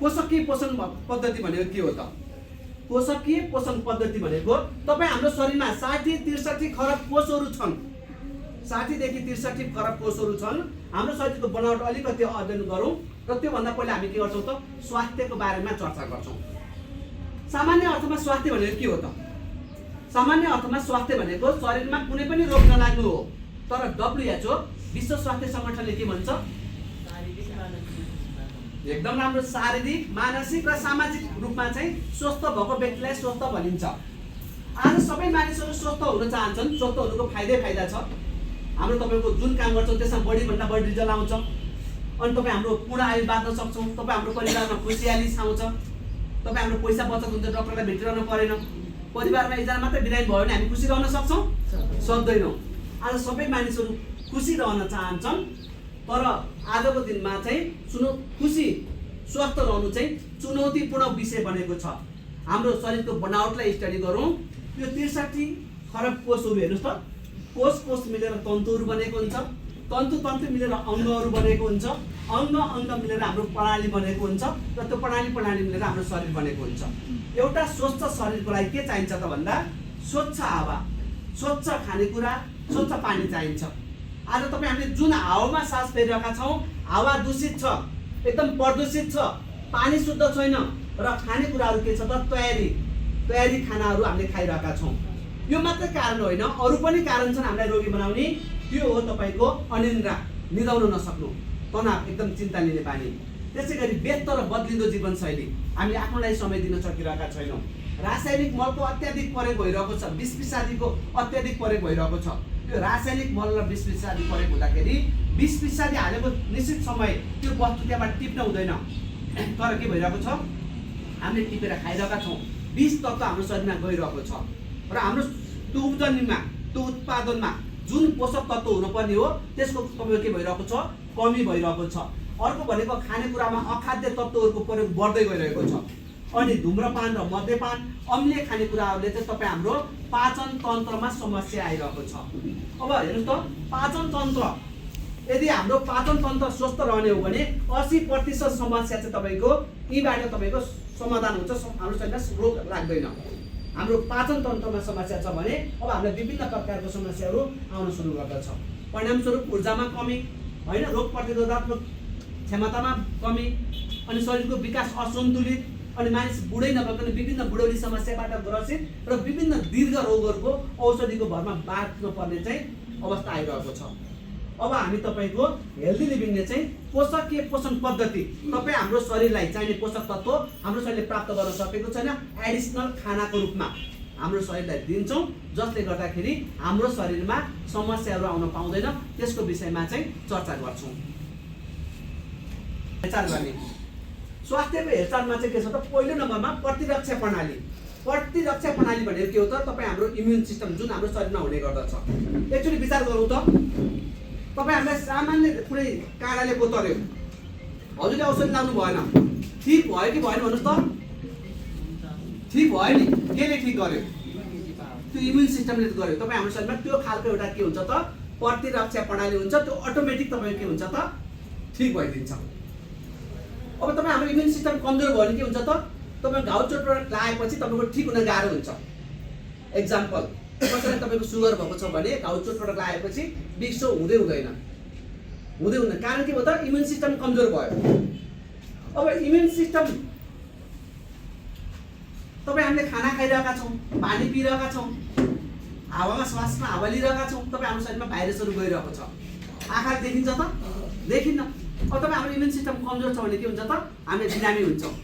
पोषकीय पोषण पद्धति भनेको के हो त? पोषकीय पोषण पद्धति भनेको तपाईँ हाम्रो शरीरमा 60-63 खरब कोषहरू छन्। 60 देखि 63 खरब कोषहरू छन्। हाम्रो शरीरको बनावट अलिकति अध्ययन गरौँ र त्योभन्दा पहिला हामी के गर्छौँ त? स्वास्थ्यको बारेमा चर्चा गर्छौँ। सामान्य अर्थमा स्वास्थ्य भनेको के हो त? सामान्य अर्थमा स्वास्थ्य भनेको शरीरमा कुनै पनि रोग नलाग्नु हो। तर WHO विश्व स्वास्थ्य सङ्गठनले के भन्छ? एकदम राम्रो, शारीरिक, मानसिक र सामाजिक रूपमा चाहिँ स्वस्थ भएको व्यक्तिलाई स्वस्थ भनिन्छ। आज सबै मानिसहरू स्वस्थ हुन चाहन्छन्। स्वस्थ हुनुको फाइदा छ। हाम्रो तपाईँको जुन काम गर्छौँ त्यसमा बढीभन्दा बढी रिजल्ट आउँछ। अनि तपाईँ हाम्रो पूर्ण आयु बाँच्न सक्छौँ। तपाईँ हाम्रो परिवारमा खुसियाली छाउँछ। तपाईँ हाम्रो पैसा बचत हुन्छ, डक्टरलाई भेटिरहनु परेन। परिवारमा एकजना मात्रै बिरामी भयो भने हामी खुसी रहन सक्छौँ? सक्दैनौँ। आज सबै मानिसहरू खुसी रहन चाहन्छन्। तर आजको दिनमा चाहिँ खुसी स्वस्थ रहनु चाहिँ चुनौतीपूर्ण विषय बनेको छ। हाम्रो शरीरको बनावटलाई स्टडी गरौँ। यो 63 खरब कोषहरू हेर्नुहोस् त। कोष मिलेर तन्तुहरू बनेको हुन्छ। तन्तु मिलेर अङ्गहरू बनेको हुन्छ। अङ्ग मिलेर हाम्रो प्रणाली बनेको हुन्छ र त्यो प्रणाली मिलेर हाम्रो शरीर बनेको हुन्छ। एउटा स्वस्थ शरीरको लागि के चाहिन्छ त भन्दा स्वच्छ हावा, स्वच्छ खानेकुरा, स्वच्छ पानी चाहिन्छ। आज तपाईँ हामीले जुन हावामा सास फेरिरहेका छौँ, हावा दूषित छ, एकदम प्रदूषित छ, पानी शुद्ध छैन र खानेकुराहरू के छ त? तयारी खानाहरू हामीले खाइरहेका छौँ। यो मात्रै कारण होइन, अरू पनि कारण छन् हामीलाई रोगी बनाउने। त्यो हो तपाईँको अनिन्द्रा, निदाउन नसक्नु, तनाव, एकदम चिन्ता लिने बानी। त्यसै गरी व्यस्त र बदलिँदो जीवनशैली, हामीले आफ्नो लागि समय दिन सकिरहेका छैनौँ। रासायनिक मलको अत्याधिक प्रयोग भइरहेको छ। विष विषादीको अत्याधिक प्रयोग भइरहेको छ। त्यो रासायनिक मल र विष विषादी प्रयोग हुँदाखेरि विष विषादी हालेको निश्चित समय त्यो वस्तु त्यहाँबाट टिप्न हुँदैन। तर के भइरहेको छ? हामीले टिपेर खाइरहेका छौँ। विष तत्त्व हाम्रो शरीरमा गइरहेको छ र हाम्रो त्यो उब्जनीमा, त्यो उत्पादनमा जुन पोषक तत्त्व हुनुपर्ने हो त्यसको तपाईँको के भइरहेको छ? कमी भइरहेको छ। अर्को भनेको खानेकुरामा अखाद्य तत्त्वहरूको प्रयोग बढ्दै गइरहेको छ। अनि धुम्रपान र मद्यपान, अम्लीय खानेकुराहरूले चाहिँ तपाईँ हाम्रो पाचन तन्त्रमा समस्या आइरहेको छ। अब हेर्नुहोस् त, पाचन तन्त्र, यदि हाम्रो पाचन तन्त्र स्वस्थ रहने हो भने 80% समस्या चाहिँ तपाईँको यीबाट तपाईँको समाधान हुन्छ। हाम्रो शरीरमा रोग लाग्दैन। हाम्रो पाचन तन्त्रमा समस्या छ भने अब हामीलाई विभिन्न प्रकारको समस्याहरू आउन सुरु गर्दछ। परिणामस्वरूप ऊर्जामा कमी, होइन, रोग प्रतिरोधात्मक क्षमतामा कमी, अनि शरीरको विकास असन्तुलित, अनि मानिस बुढै नभइकन विभिन्न बुढौली समस्याबाट ग्रसित र विभिन्न दीर्घ रोगहरूको औषधिको भरमा बाँच्न पर्ने चाहिँ अवस्था आइरहेको छ। अब हामी तपाईँको हेल्दी लिभिङले चाहिँ पोषकीय पोषण पद्धति, तपाईँ हाम्रो शरीरलाई चाहिने पोषक तत्त्व हाम्रो शरीरले प्राप्त गर्न सकेको छैन, एडिसनल खानाको रूपमा हाम्रो शरीरलाई दिन्छौँ, जसले गर्दाखेरि हाम्रो शरीरमा समस्याहरू आउन पाउँदैन। त्यसको विषयमा चाहिँ चर्चा गर्छौँ। हेरचाह गर्ने स्वास्थ्यको हेरचाहमा चाहिँ के छ त? पहिलो नम्बरमा प्रतिरक्षा प्रणाली। प्रतिरक्षा प्रणाली भनेको के हो त? तपाईँ हाम्रो इम्युन सिस्टम जुन हाम्रो शरीरमा हुने गर्दछ। एकचोटि विचार गरौँ त, तपाईँ हामीलाई सामान्य कुनै काँडाले कोतर्यो, हजुरले औषधि लाउनु भएन, ठिक भयो कि भएन भन्नुहोस् त? ठिक भयो नि। केले ठिक गर्यो? त्यो इम्युन सिस्टमले गर्यो। तपाईँ हाम्रो शरीरमा त्यो खालको एउटा के हुन्छ त? प्रतिरक्षा प्रणाली हुन्छ। त्यो अटोमेटिक तपाईँको के हुन्छ त? ठिक भइदिन्छ। अब तपाईँ हाम्रो इम्युन सिस्टम कमजोर भयो भने के हुन्छ त? तपाईँ घाउ चोटपटक लागेपछि तपाईँको ठिक हुन गाह्रो हुन्छ। एक्जाम्पल, कसैलाई तपाईँको सुगर भएको छ भने घाउ चोटपटक लागेपछि विक्सो हुँदैन। कारण के हो त? इम्युन सिस्टम कमजोर भयो। अब इम्युन सिस्टम, तपाईँ हामीले खाना खाइरहेका छौँ, पानी पिइरहेका छौँ, हावामा श्वासमा हावा लिइरहेका छौँ, तपाईँ हाम्रो शरीरमा भाइरसहरू गइरहेको छ। आँखाले देखिन्छ त? देखिन्न। अब तपाईँ हाम्रो इम्युन सिस्टम कमजोर छ भने के हुन्छ त? हामी बिरामी हुन्छौँ।